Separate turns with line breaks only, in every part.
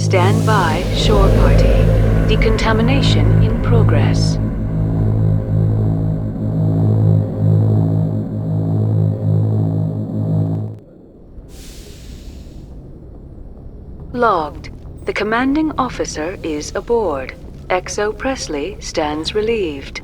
Stand by, shore party. Decontamination in progress. Logged. The commanding officer is aboard. XO Presley stands relieved.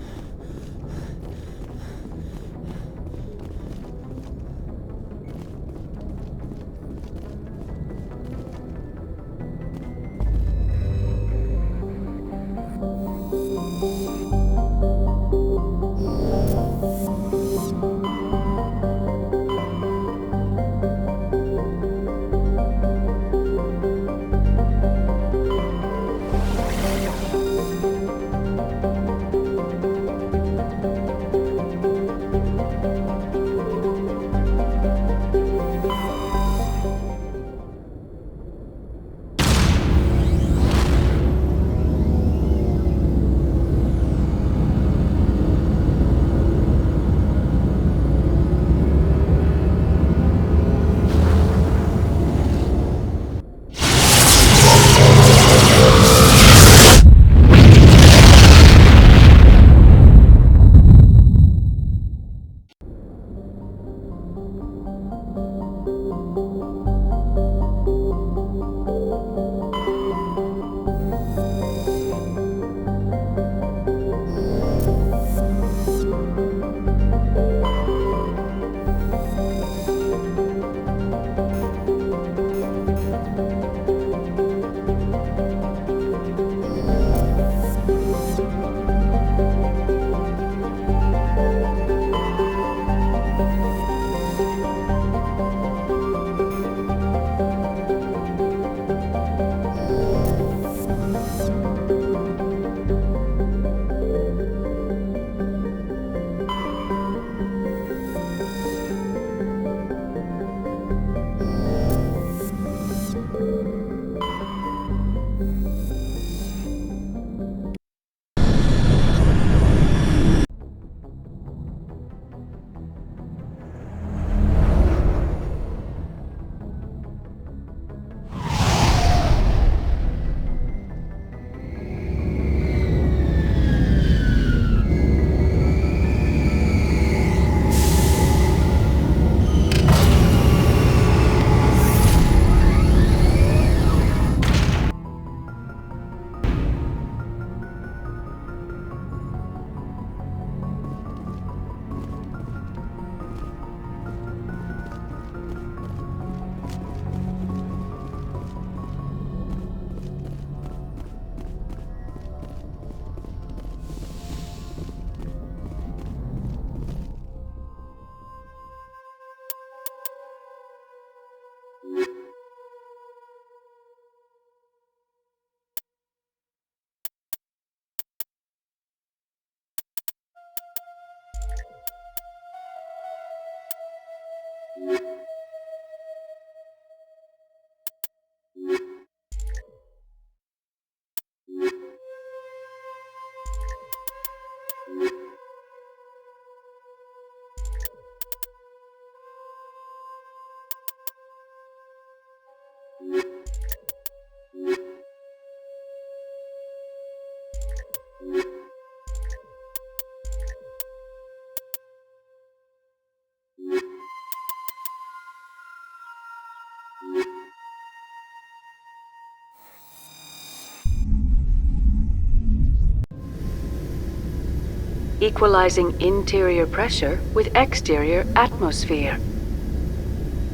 Equalizing interior pressure with exterior atmosphere.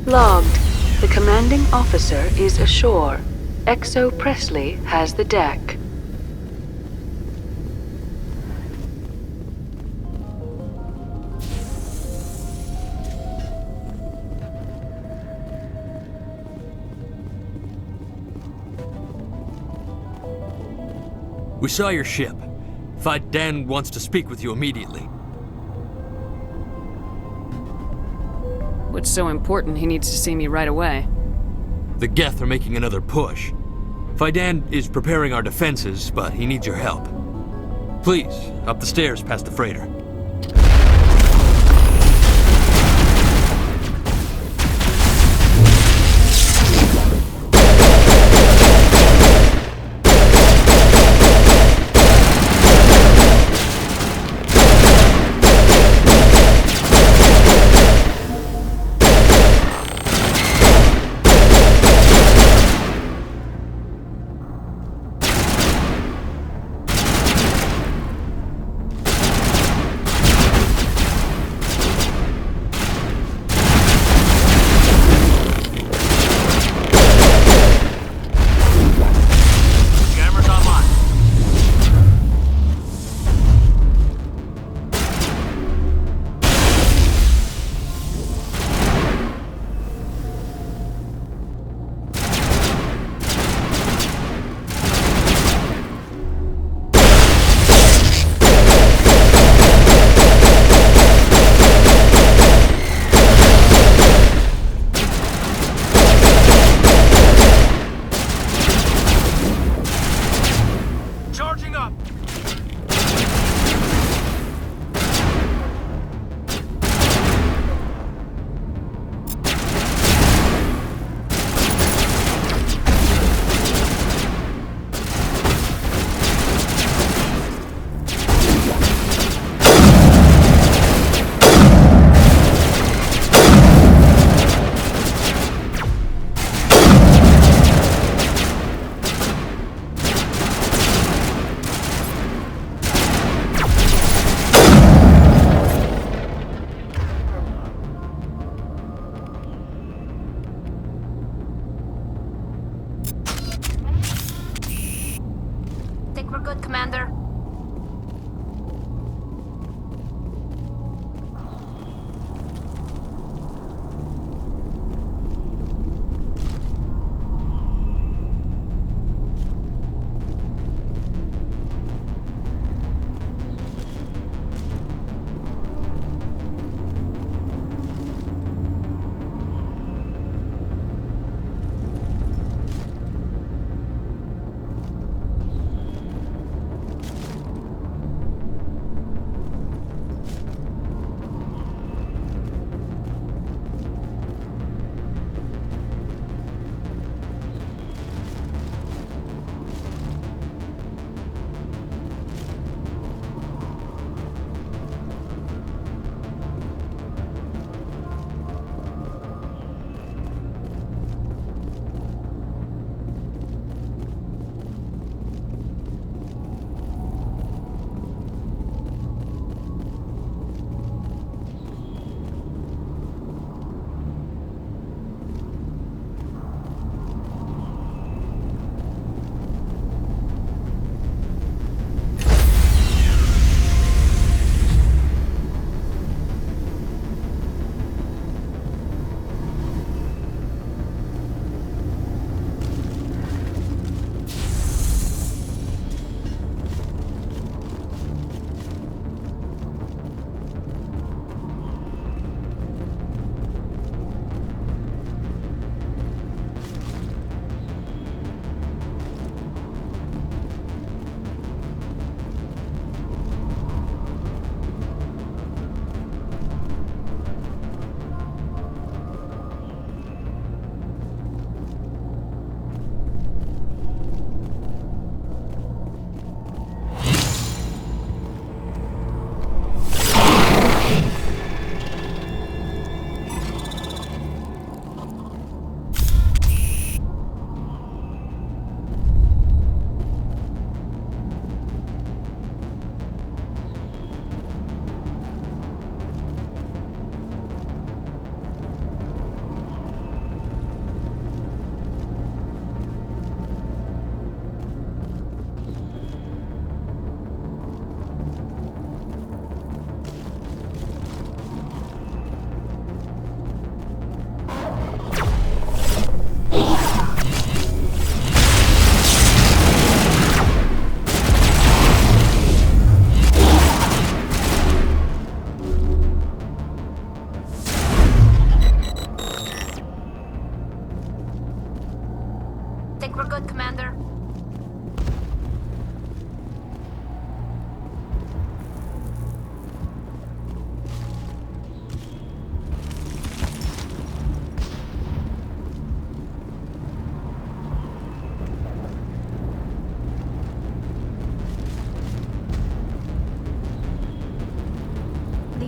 Logged. The commanding officer is ashore. XO Presley has the deck.
We saw your ship. Dan wants to speak with you immediately.
What's so important he needs to see me right away?
The Geth are making another push. Dan is preparing our defenses, but he needs your help. Please, up the stairs past the freighter.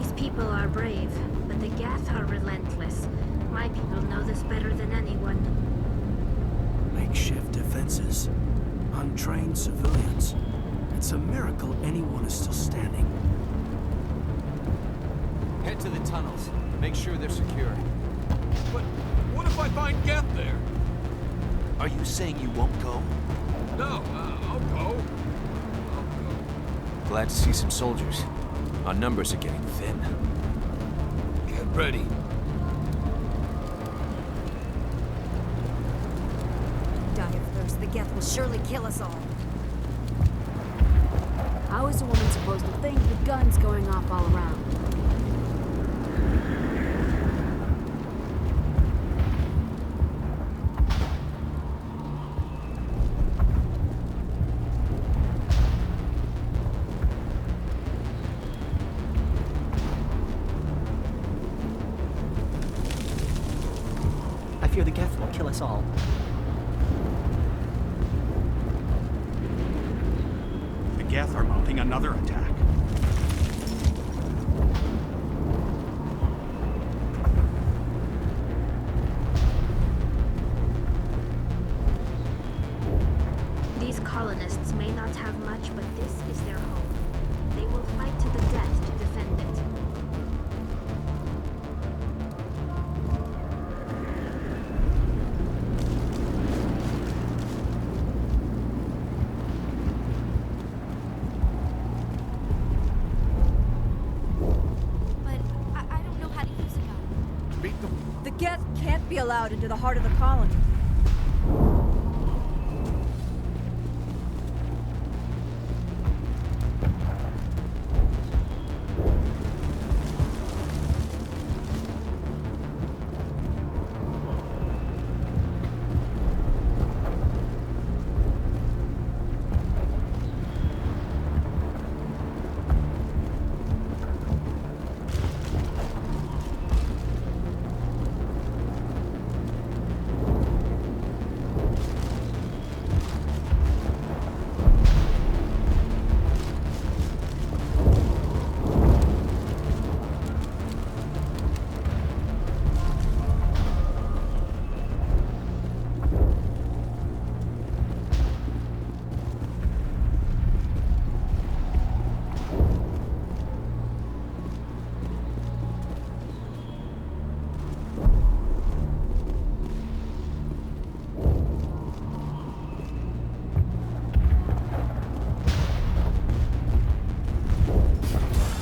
These people are brave, but the Geth are relentless. My people know this better than anyone.
Makeshift defenses. Untrained civilians. It's a miracle anyone is still standing.
Head to the tunnels. Make sure they're secure.
But what if I find Geth there?
Are you saying you won't go?
No, I'll go.
Glad to see some soldiers. Our numbers are getting thin.
Get ready.
Die of thirst. The Geth will surely kill us all.
How is a woman supposed to think with guns going off all around?
I fear the Geth will kill us all.
The Geth are mounting another attack.
These colonists may not have much, but this is their home. They will fight to the death to defend it.
But I don't know how to use a gun.
Beat them.
The Geth can't be allowed into the heart of the colony.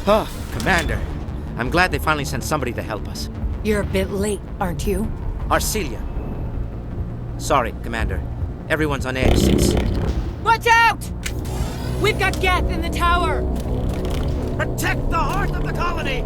Oh, Commander. I'm glad they finally sent somebody to help us.
You're a bit late, aren't you?
Arcelia. Sorry, Commander. Everyone's on edge since...
Watch out! We've got Geth in the tower!
Protect the heart of the colony!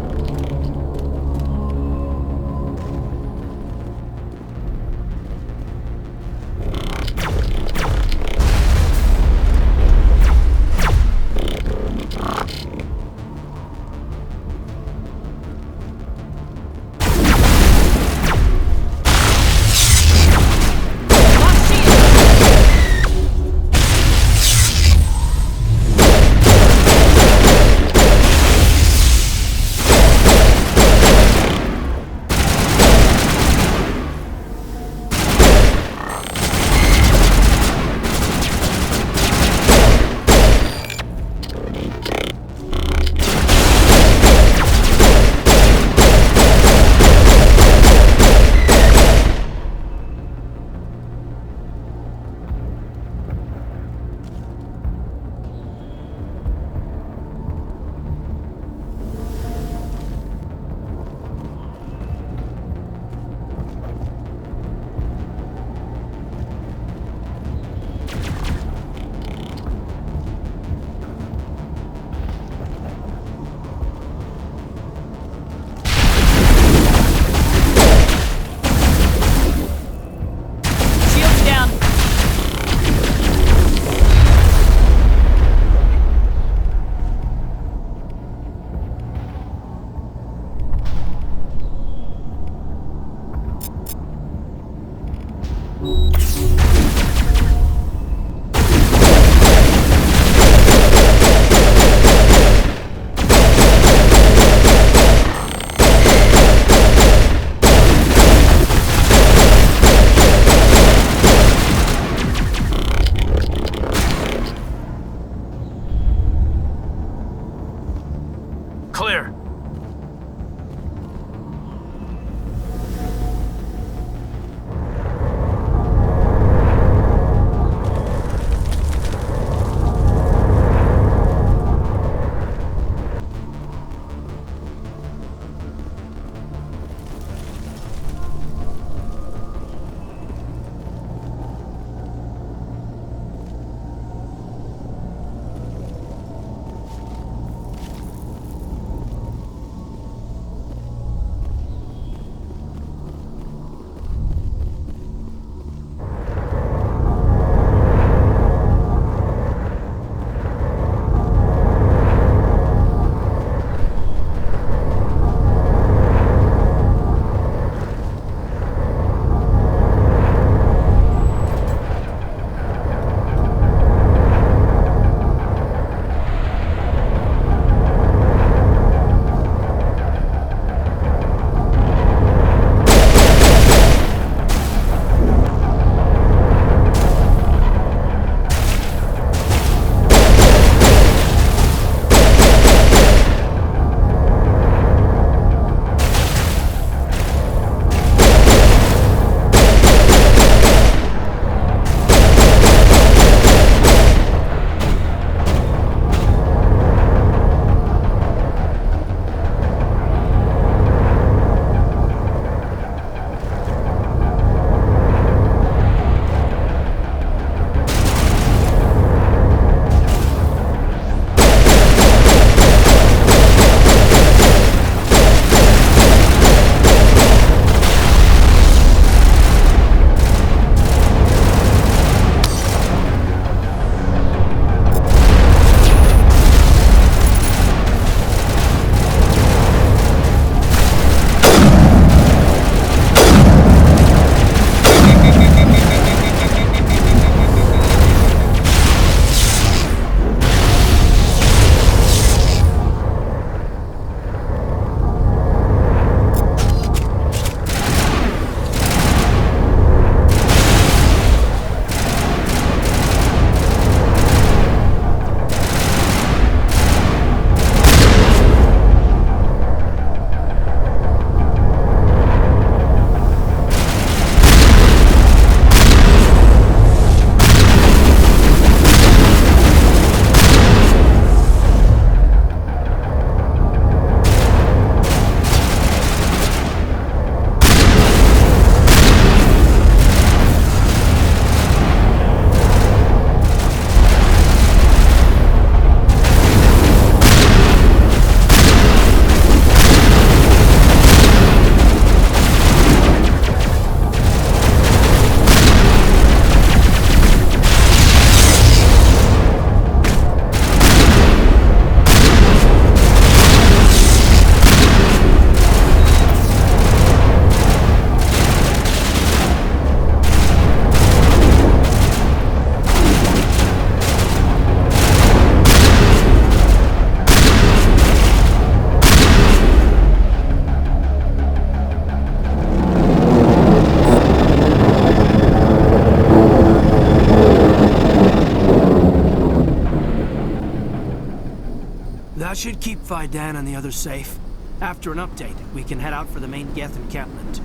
That should keep Fidan and the others safe. After an update, we can head out for the main Geth encampment.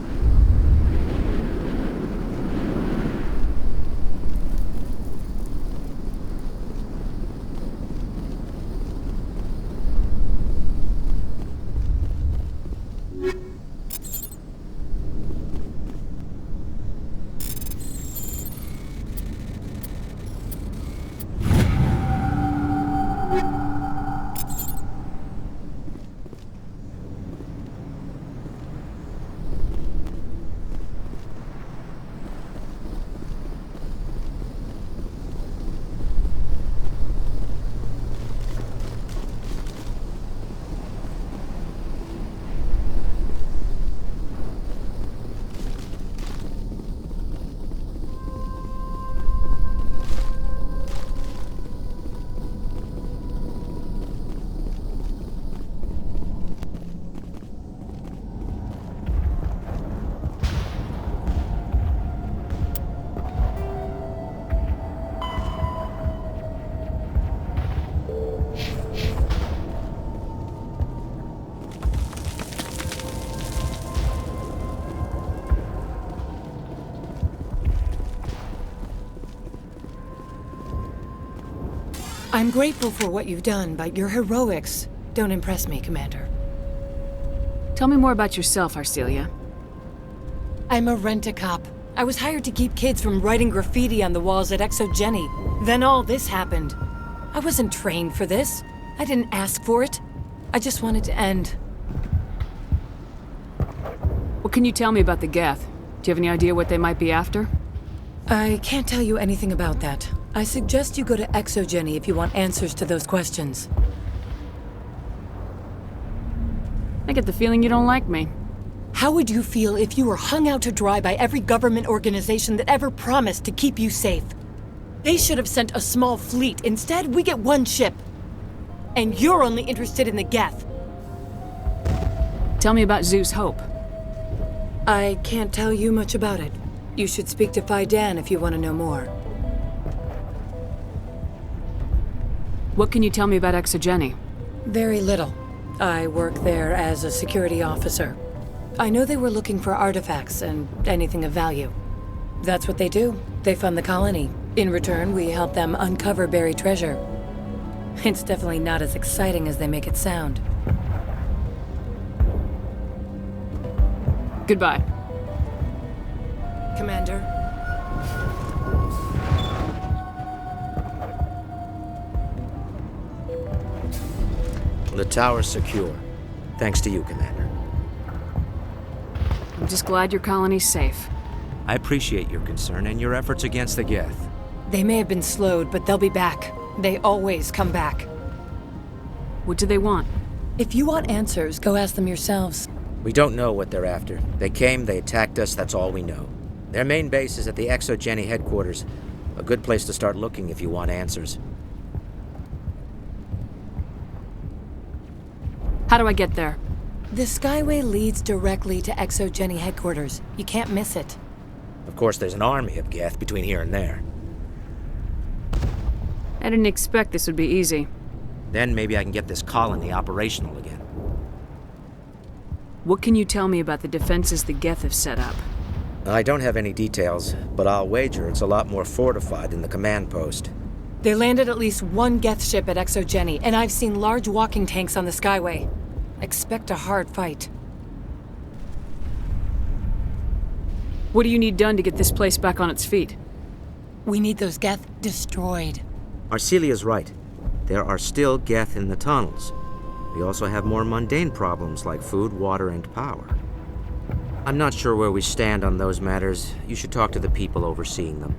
I'm grateful for what you've done, but your heroics don't impress me, Commander.
Tell me more about yourself, Arcelia.
I'm a rent-a-cop. I was hired to keep kids from writing graffiti on the walls at Exogeny. Then all this happened. I wasn't trained for this. I didn't ask for it. I just wanted to end.
What can you tell me about the Geth? Do you have any idea what they might be after?
I can't tell you anything about that. I suggest you go to Exogeny if you want answers to those questions.
I get the feeling you don't like me.
How would you feel if you were hung out to dry by every government organization that ever promised to keep you safe? They should have sent a small fleet. Instead, we get one ship. And you're only interested in the Geth.
Tell me about Zeus Hope.
I can't tell you much about it. You should speak to Fidan if you want to know more.
What can you tell me about Exogeny?
Very little. I work there as a security officer. I know they were looking for artifacts and anything of value. That's what they do. They fund the colony. In return, we help them uncover buried treasure. It's definitely not as exciting as they make it sound.
Goodbye.
Commander.
The tower's secure. Thanks to you, Commander.
I'm just glad your colony's safe.
I appreciate your concern and your efforts against the Geth.
They may have been slowed, but they'll be back. They always come back.
What do they want?
If you want answers, go ask them yourselves.
We don't know what they're after. They came, they attacked us, that's all we know. Their main base is at the Exogeny headquarters. A good place to start looking if you want answers.
How do I get there?
The Skyway leads directly to Exogeny headquarters. You can't miss it.
Of course, there's an army of Geth between here and there.
I didn't expect this would be easy.
Then maybe I can get this colony operational again.
What can you tell me about the defenses the Geth have set up?
I don't have any details, but I'll wager it's a lot more fortified than the command post.
They landed at least one Geth ship at Exogeny, and I've seen large walking tanks on the Skyway. Expect a hard fight.
What do you need done to get this place back on its feet?
We need those Geth destroyed.
Arcelia's right. There are still Geth in the tunnels. We also have more mundane problems like food, water, and power. I'm not sure where we stand on those matters. You should talk to the people overseeing them.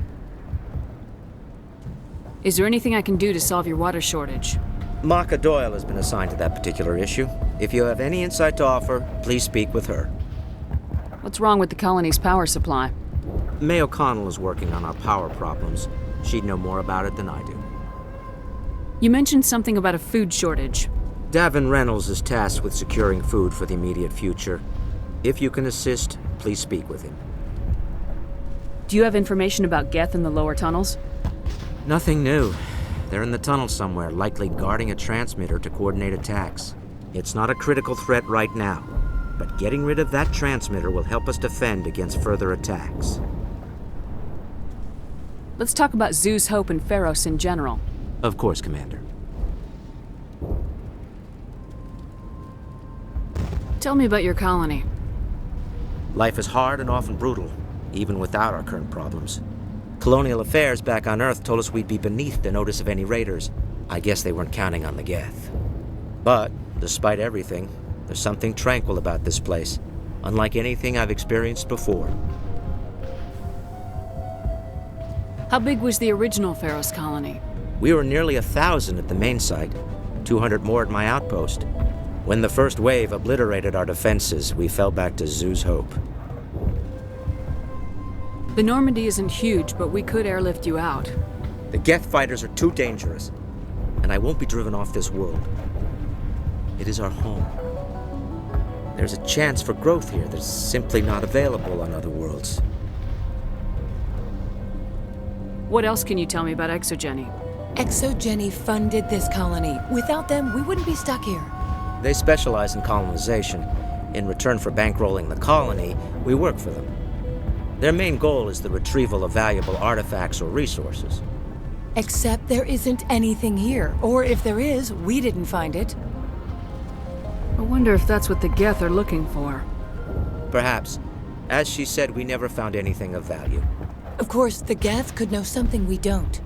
Is there anything I can do to solve your water shortage?
Maka Doyle has been assigned to that particular issue. If you have any insight to offer, please speak with her.
What's wrong with the colony's power supply?
May O'Connell is working on our power problems. She'd know more about it than I do.
You mentioned something about a food shortage.
Davin Reynolds is tasked with securing food for the immediate future. If you can assist, please speak with him.
Do you have information about Geth in the lower tunnels?
Nothing new. They're in the tunnel somewhere, likely guarding a transmitter to coordinate attacks. It's not a critical threat right now, but getting rid of that transmitter will help us defend against further attacks.
Let's talk about Zew's Hope and Pharos in general.
Of course, Commander.
Tell me about your colony.
Life is hard and often brutal, even without our current problems. Colonial affairs back on Earth told us we'd be beneath the notice of any raiders. I guess they weren't counting on the Geth. But, despite everything, there's something tranquil about this place, unlike anything I've experienced before.
How big was the original Pharos colony?
We were nearly 1,000 at the main site, 200 more at my outpost. When the first wave obliterated our defenses, we fell back to Zew's Hope.
The Normandy isn't huge, but we could airlift you out.
The Geth fighters are too dangerous, and I won't be driven off this world. It is our home. There's a chance for growth here that's simply not available on other worlds.
What else can you tell me about Exogeny?
Exogeny funded this colony. Without them, we wouldn't be stuck here.
They specialize in colonization. In return for bankrolling the colony, we work for them. Their main goal is the retrieval of valuable artifacts or resources.
Except there isn't anything here. Or if there is, we didn't find it.
I wonder if that's what the Geth are looking for.
Perhaps. As she said, we never found anything of value.
Of course, the Geth could know something we don't.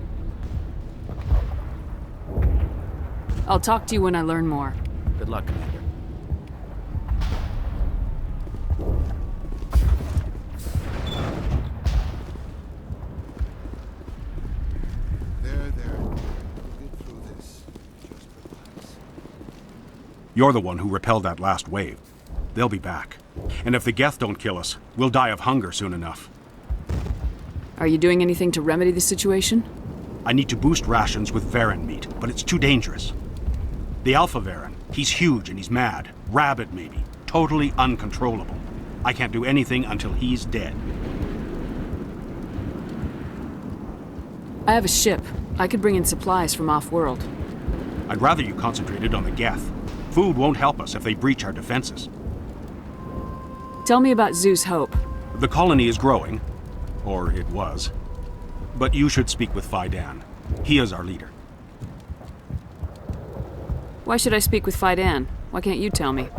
I'll talk to you when I learn more.
Good luck, Commander.
There. We'll get through this. Just relax. You're the one who repelled that last wave. They'll be back. And if the Geth don't kill us, we'll die of hunger soon enough.
Are you doing anything to remedy the situation?
I need to boost rations with Varen meat, but it's too dangerous. The Alpha Varen, he's huge and he's mad. Rabid, maybe. Totally uncontrollable. I can't do anything until he's dead.
I have a ship. I could bring in supplies from off-world.
I'd rather you concentrated on the Geth. Food won't help us if they breach our defenses.
Tell me about Zew's Hope.
The colony is growing. Or it was. But you should speak with Fidan. He is our leader.
Why should I speak with Fidan? Why can't you tell me?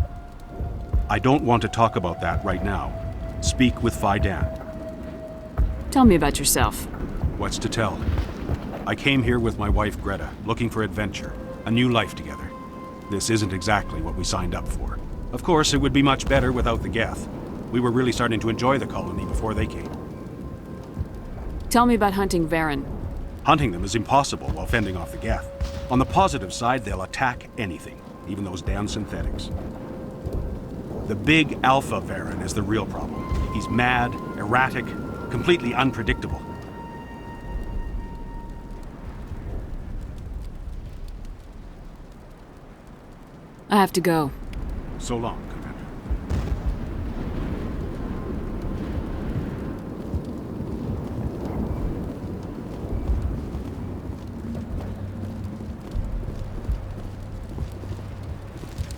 I don't want to talk about that right now. Speak with Fidan.
Tell me about yourself.
What's to tell? I came here with my wife Greta, looking for adventure, a new life together. This isn't exactly what we signed up for. Of course, it would be much better without the Geth. We were really starting to enjoy the colony before they came.
Tell me about hunting Varen.
Hunting them is impossible while fending off the Geth. On the positive side, they'll attack anything, even those damn synthetics. The big Alpha Varen is the real problem. He's mad, erratic, completely unpredictable.
I have to go.
So long, Commander.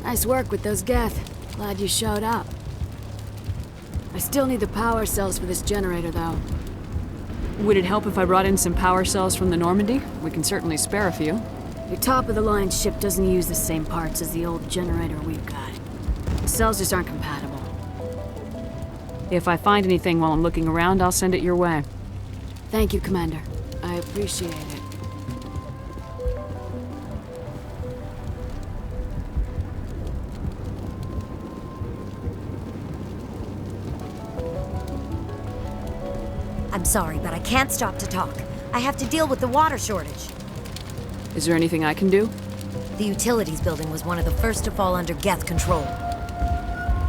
Nice work with those Geth. Glad you showed up. I still need the power cells for this generator, though.
Would it help if I brought in some power cells from the Normandy? We can certainly spare a few.
Your top-of-the-line ship doesn't use the same parts as the old generator we've got. The cells just aren't compatible.
If I find anything while I'm looking around, I'll send it your way.
Thank you, Commander. I appreciate it.
I'm sorry, but I can't stop to talk. I have to deal with the water shortage.
Is there anything I can do?
The utilities building was one of the first to fall under Geth control.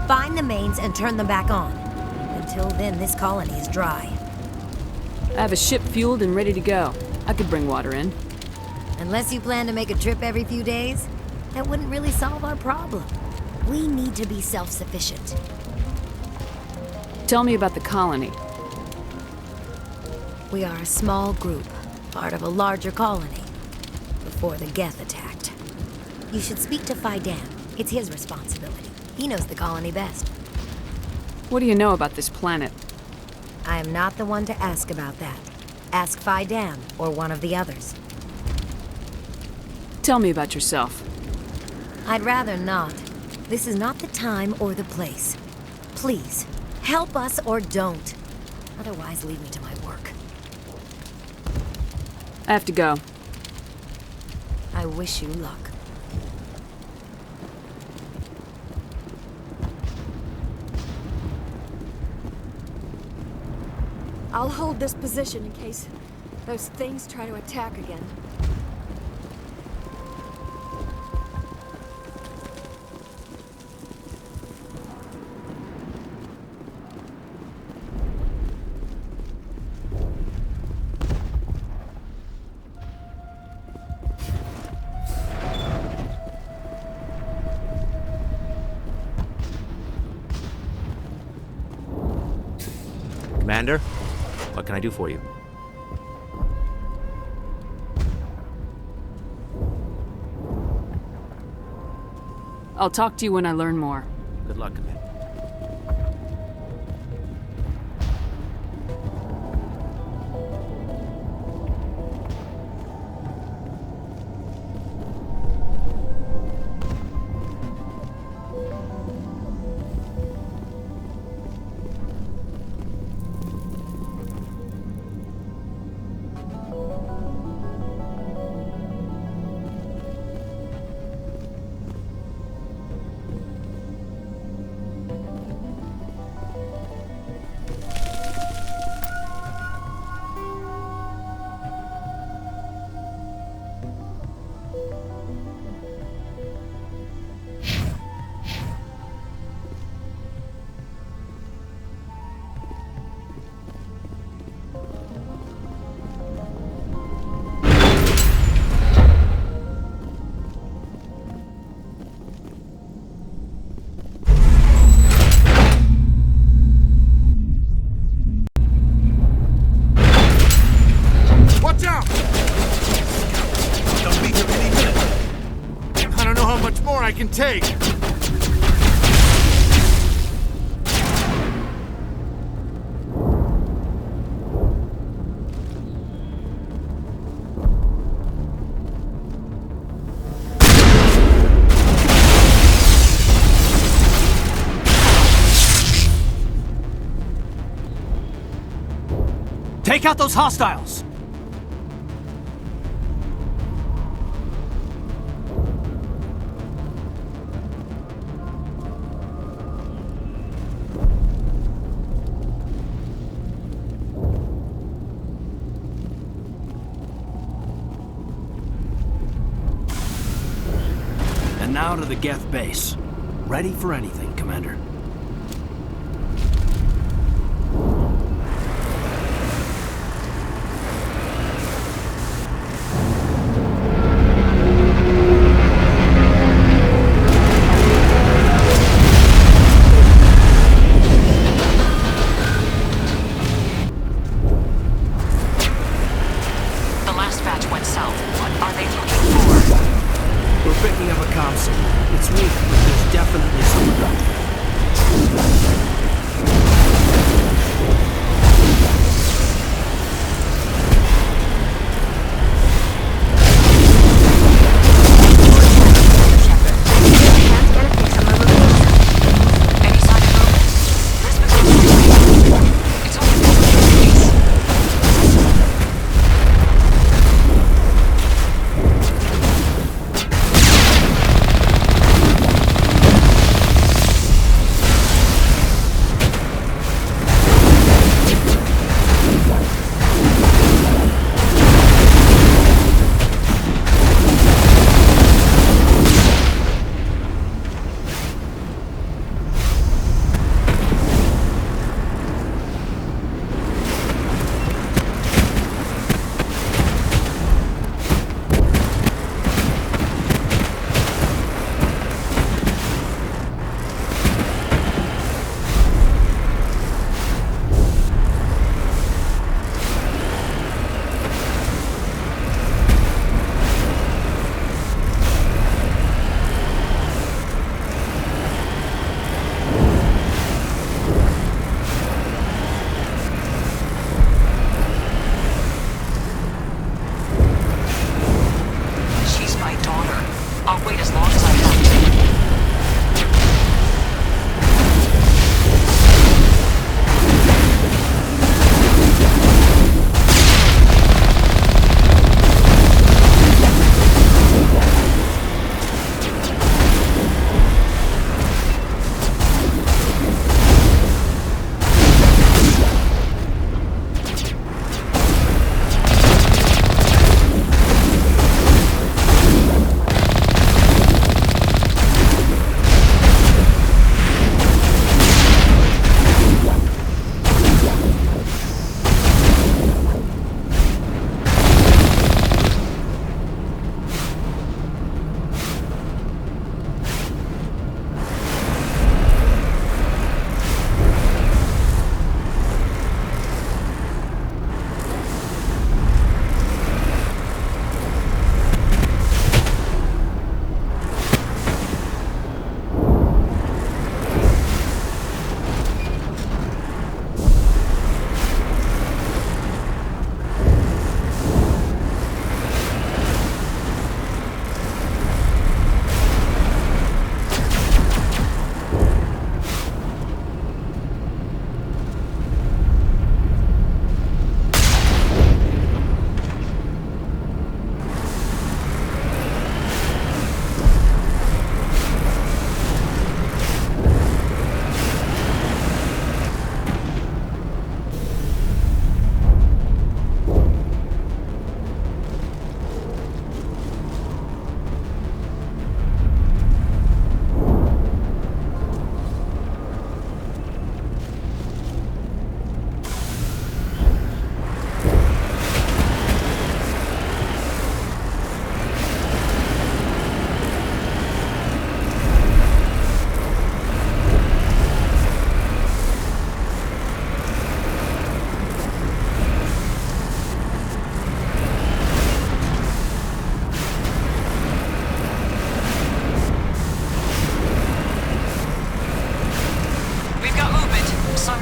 Find the mains and turn them back on. Until then, this colony is dry.
I have a ship fueled and ready to go. I could bring water in.
Unless you plan to make a trip every few days, that wouldn't really solve our problem. We need to be self-sufficient.
Tell me about the colony.
We are a small group, part of a larger colony. before the Geth attacked. You should speak to Faidan. It's his responsibility. He knows the colony best.
What do you know about this planet?
I am not the one to ask about that. Ask Faidan or one of the others.
Tell me about yourself.
I'd rather not. This is not the time or the place. Please, help us or don't. Otherwise, leave me to my work.
I have to go.
I wish you luck.
I'll hold this position in case those things try to attack again.
Commander, what can I do for you?
I'll talk to you when I learn more.
Good luck, Commander.
Watch out! They'll be here any minute. I don't know how much more I can take. Take out those hostiles! And now to the Geth base. Ready for anything, Commander. We're picking up a comm signal. It's weak, but there's definitely some.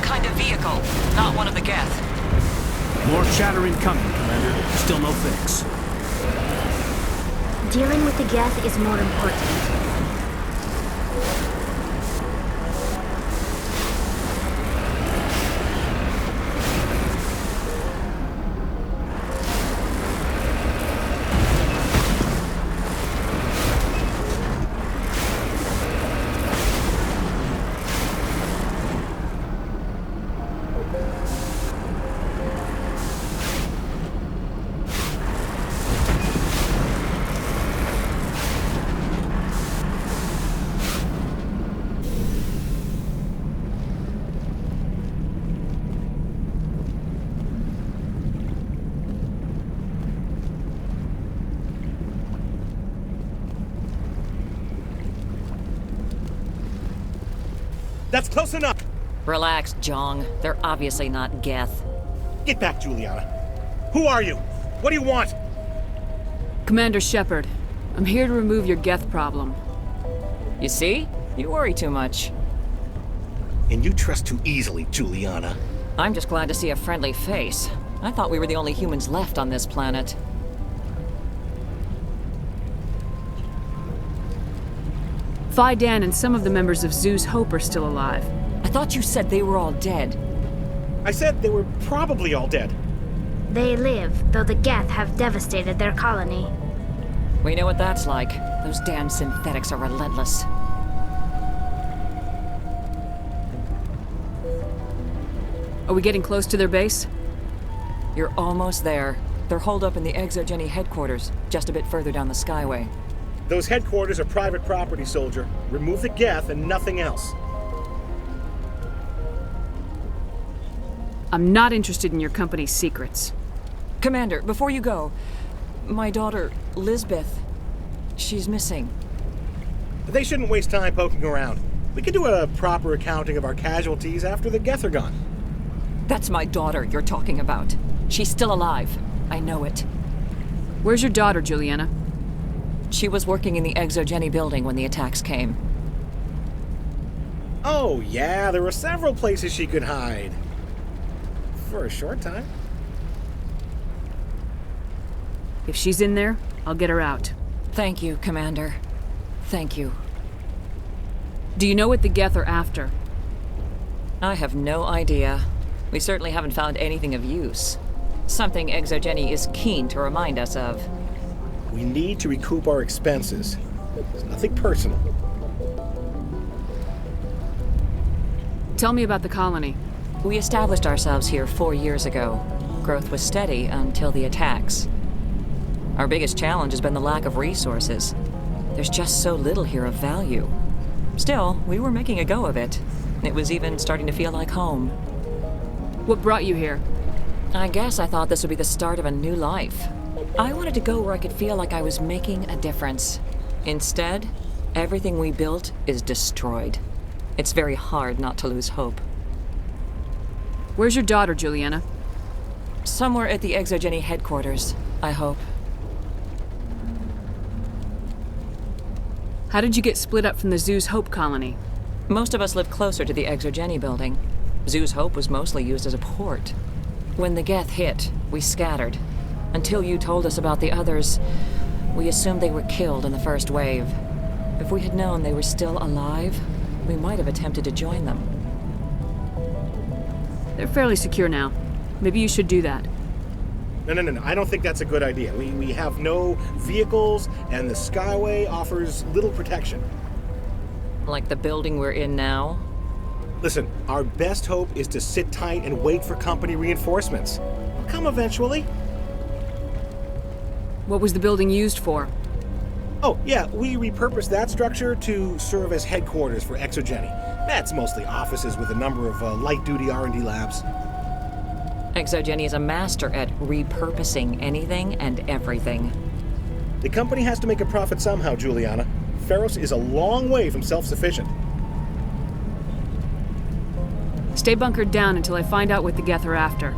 kind of vehicle, not one of the Geth.
More chatter incoming, Commander. Still no fix.
Dealing with the Geth is more important.
That's close enough!
Relax, Jong. They're obviously not Geth.
Get back, Juliana. Who are you? What do you want?
Commander Shepard, I'm here to remove your Geth problem.
You see? You worry too much.
And you trust too easily, Juliana.
I'm just glad to see a friendly face. I thought we were the only humans left on this planet.
Fidan and some of the members of Zoo's Hope are still alive.
I thought you said they were all dead.
I said they were probably all dead.
They live, though the Geth have devastated their colony.
We know what that's like. Those damn synthetics are relentless.
Are we getting close to their base?
You're almost there. They're holed up in the Exogeny headquarters, just a bit further down the Skyway.
Those headquarters are private property, soldier. Remove the Geth and nothing else.
I'm not interested in your company's secrets.
Commander, before you go, my daughter, Lisbeth, she's missing.
They shouldn't waste time poking around. We can do a proper accounting of our casualties after the Geth are gone.
That's my daughter you're talking about. She's still alive. I know it.
Where's your daughter, Juliana?
She was working in the Exogeny building when the attacks came.
Oh, yeah, there were several places she could hide. For a short time.
If she's in there, I'll get her out.
Thank you, Commander. Thank you.
Do you know what the Geth are after?
I have no idea. We certainly haven't found anything of use. Something Exogeny is keen to remind us of.
We need to recoup our expenses. It's nothing personal.
Tell me about the colony.
We established ourselves here 4 years ago. Growth was steady until the attacks. Our biggest challenge has been the lack of resources. There's just so little here of value. Still, we were making a go of it. It was even starting to feel like home.
What brought you here?
I guess I thought this would be the start of a new life. I wanted to go where I could feel like I was making a difference. Instead, everything we built is destroyed. It's very hard not to lose hope.
Where's your daughter, Juliana?
Somewhere at the Exogeny headquarters, I hope.
How did you get split up from the Zoo's Hope colony?
Most of us lived closer to the Exogeny building. Zoo's Hope was mostly used as a port. When the Geth hit, we scattered. Until you told us about the others, we assumed they were killed in the first wave. If we had known they were still alive, we might have attempted to join them.
They're fairly secure now. Maybe you should do that.
No. I don't think that's a good idea. We have no vehicles, and the Skyway offers little protection.
Like the building we're in now?
Listen, our best hope is to sit tight and wait for company reinforcements. They'll come eventually.
What was the building used for?
Oh, yeah, we repurposed that structure to serve as headquarters for Exogeny. That's mostly offices with a number of light-duty R&D labs.
Exogeny is a master at repurposing anything and everything.
The company has to make a profit somehow, Juliana. Feros is a long way from self-sufficient.
Stay bunkered down until I find out what the Geth are after.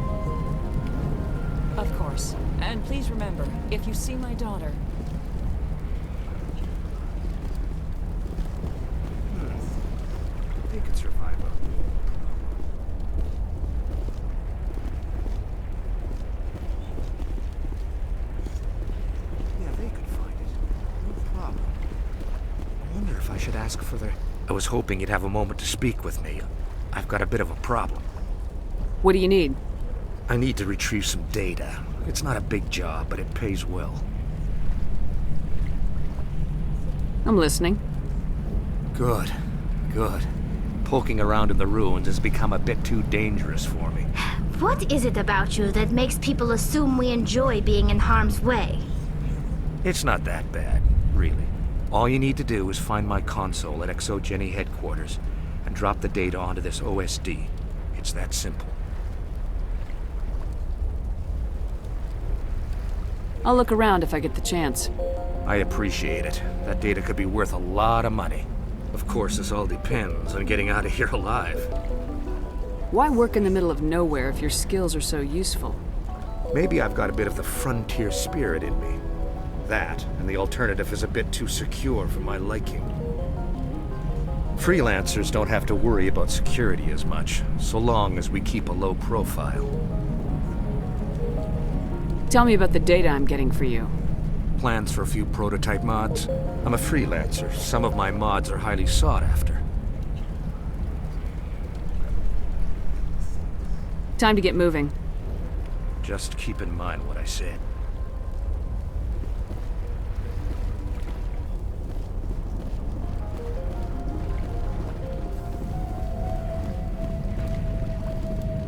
Of course. And please remember, if you see my daughter...
They could survive
ask for the... I was hoping you'd have a moment to speak with me. I've got a bit of a problem.
What do you need?
I need to retrieve some data. It's not a big job, but it pays well.
I'm listening.
Good. Good. Poking around in the ruins has become a bit too dangerous for me.
What is it about you that makes people assume we enjoy being in harm's way?
It's not that bad, really. All you need to do is find my console at Exogeny headquarters and drop the data onto this OSD. It's that simple.
I'll look around if I get the chance.
I appreciate it. That data could be worth a lot of money. Of course, this all depends on getting out of here alive.
Why work in the middle of nowhere if your skills are so useful?
Maybe I've got a bit of the frontier spirit in me. That, and the alternative is a bit too secure for my liking. Freelancers don't have to worry about security as much, so long as we keep a low profile.
Tell me about the data I'm getting for you.
Plans for a few prototype mods? I'm a freelancer. Some of my mods are highly sought after.
Time to get moving.
Just keep in mind what I said.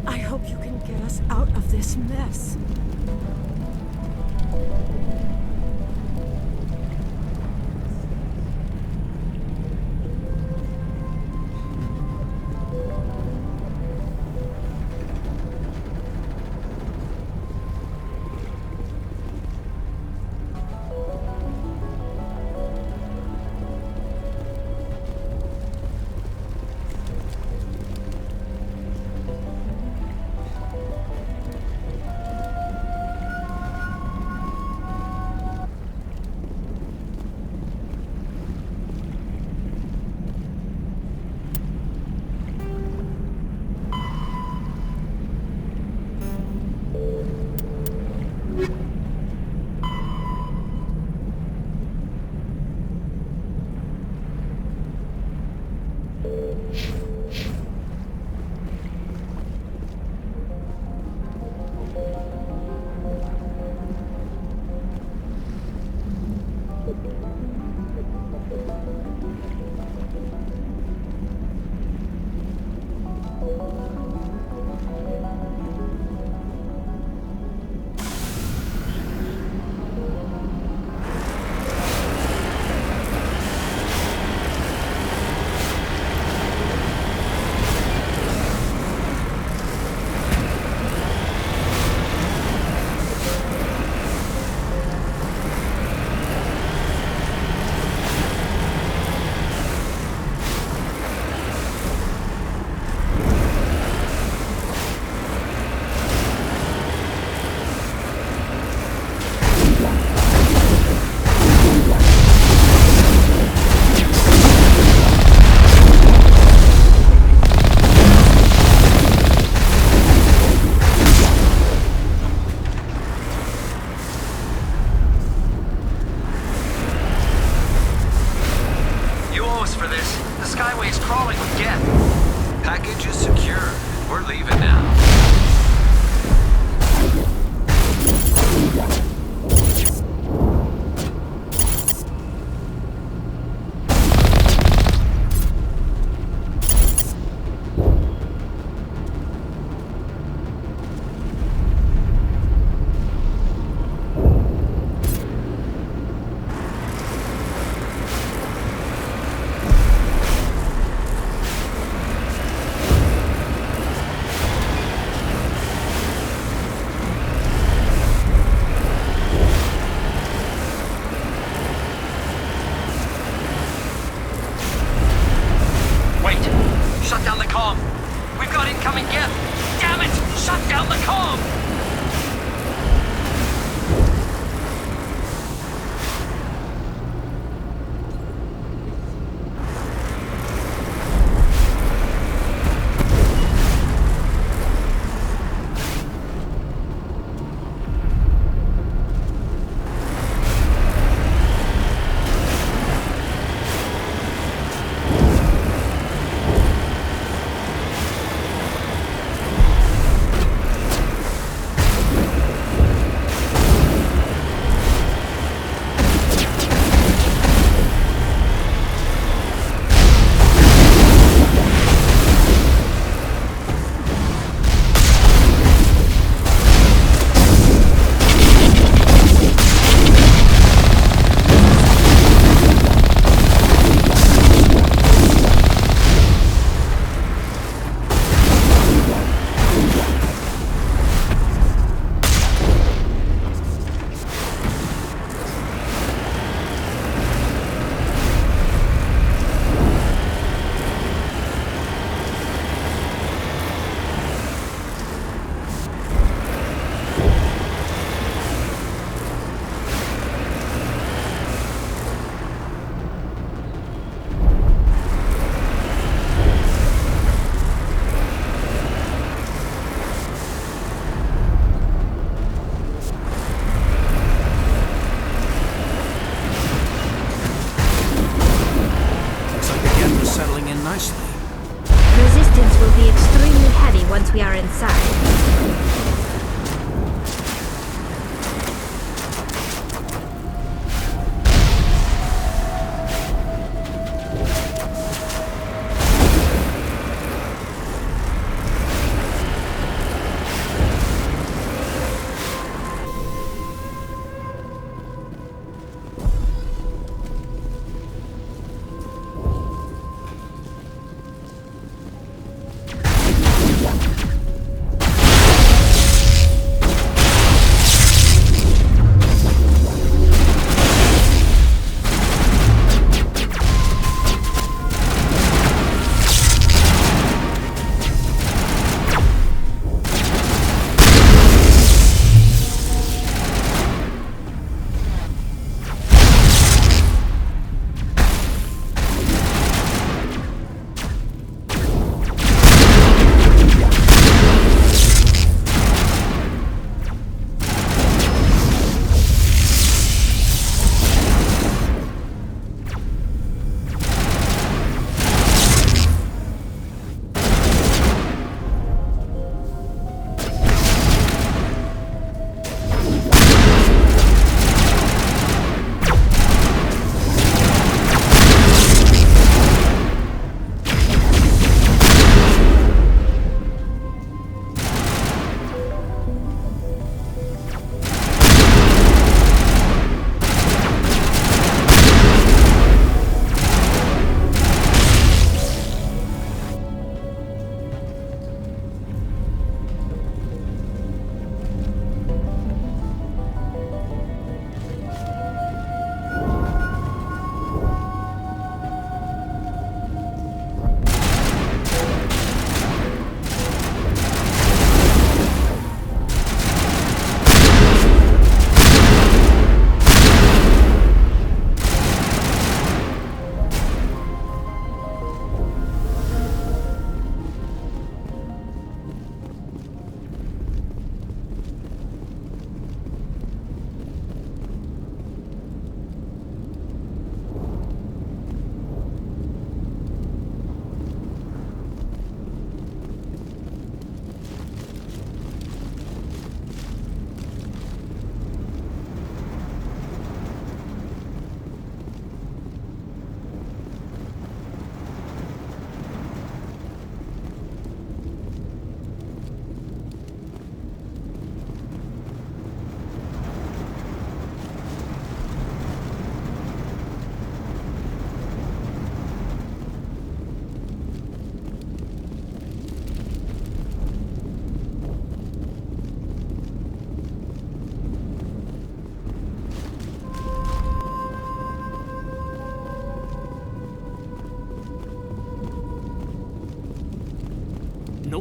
I hope you can get us out of this mess.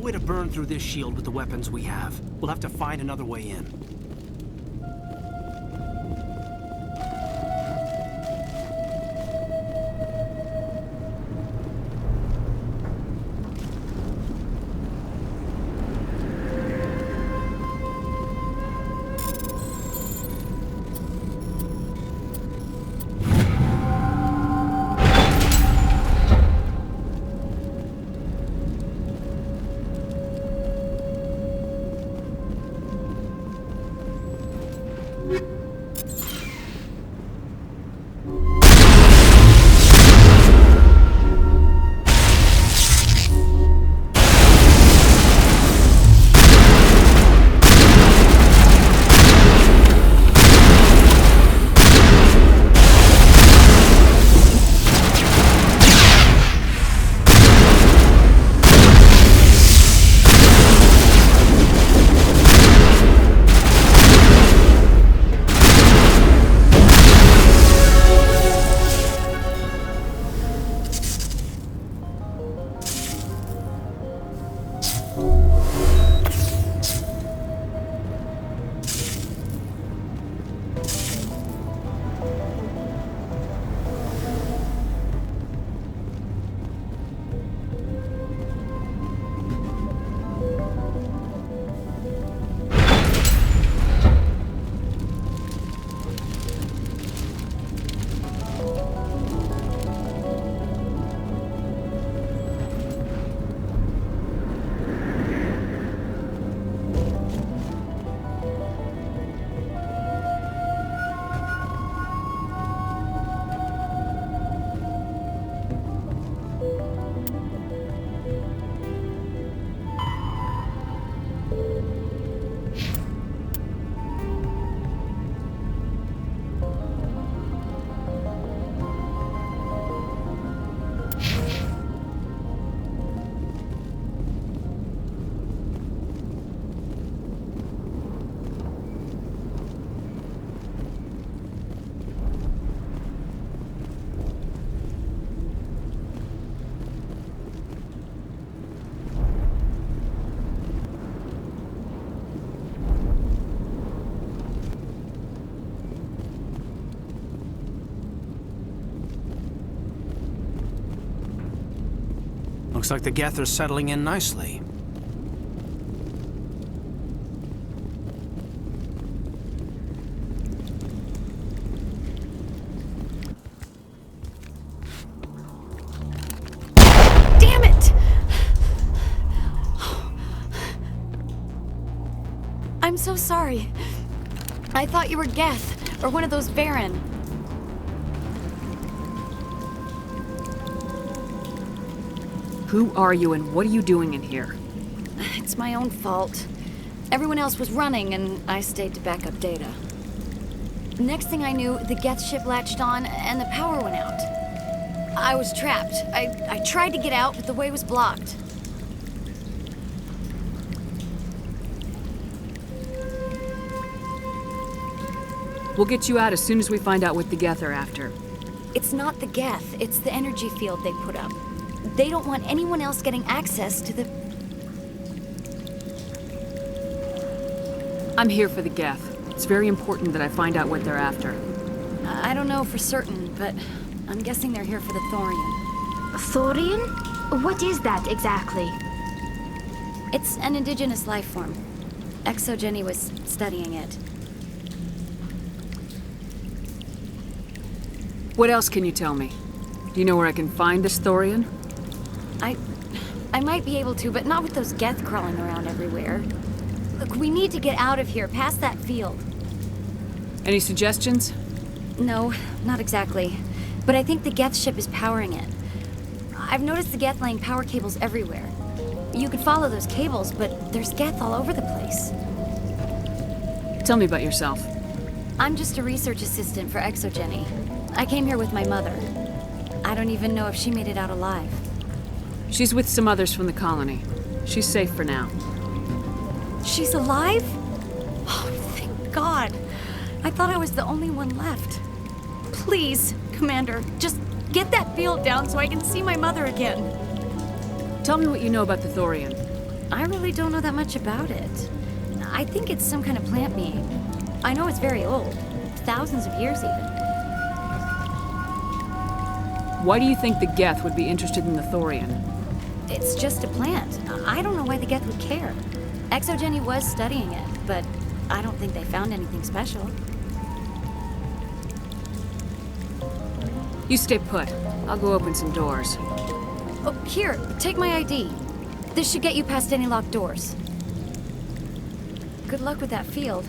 way to burn through this shield with the weapons we have. We'll have to find another way in. Looks like the Geth are settling in nicely.
Damn it! I'm so sorry. I thought you were Geth, or one of those Varen.
Who are you and what are you doing in here?
It's my own fault. Everyone else was running, and I stayed to back up data. Next thing I knew, the Geth ship latched on, and the power went out. I was trapped. I tried to get out, but the way was blocked.
We'll get you out as soon as we find out what the Geth are after.
It's not the Geth, it's the energy field they put up. They don't want anyone else getting access to the...
I'm here for the Geth. It's very important that I find out what they're after.
I don't know for certain, but I'm guessing they're here for the Thorian.
Thorian? What is that exactly?
It's an indigenous life form. Exogeny was studying it.
What else can you tell me? Do you know where I can find this Thorian?
I might be able to, but not with those Geth crawling around everywhere. Look, we need to get out of here, past that field.
Any suggestions?
No, not exactly. But I think the Geth ship is powering it. I've noticed the Geth laying power cables everywhere. You could follow those cables, but there's Geth all over the place.
Tell me about yourself.
I'm just a research assistant for Exogeny. I came here with my mother. I don't even know if she made it out alive.
She's with some others from the colony. She's safe for now.
She's alive? Oh, thank God. I thought I was the only one left. Please, Commander, just get that field down so I can see my mother again.
Tell me what you know about the Thorian.
I really don't know that much about it. I think it's some kind of plant being. I know it's very old. Thousands of years, even.
Why do you think the Geth would be interested in the thorian?
It's just a plant. I don't know why the Geth would care. Exogeny was studying it, but I don't think they found anything special.
You stay put. I'll go open some doors.
Oh, here, take my ID. This should get you past any locked doors. Good luck with that field.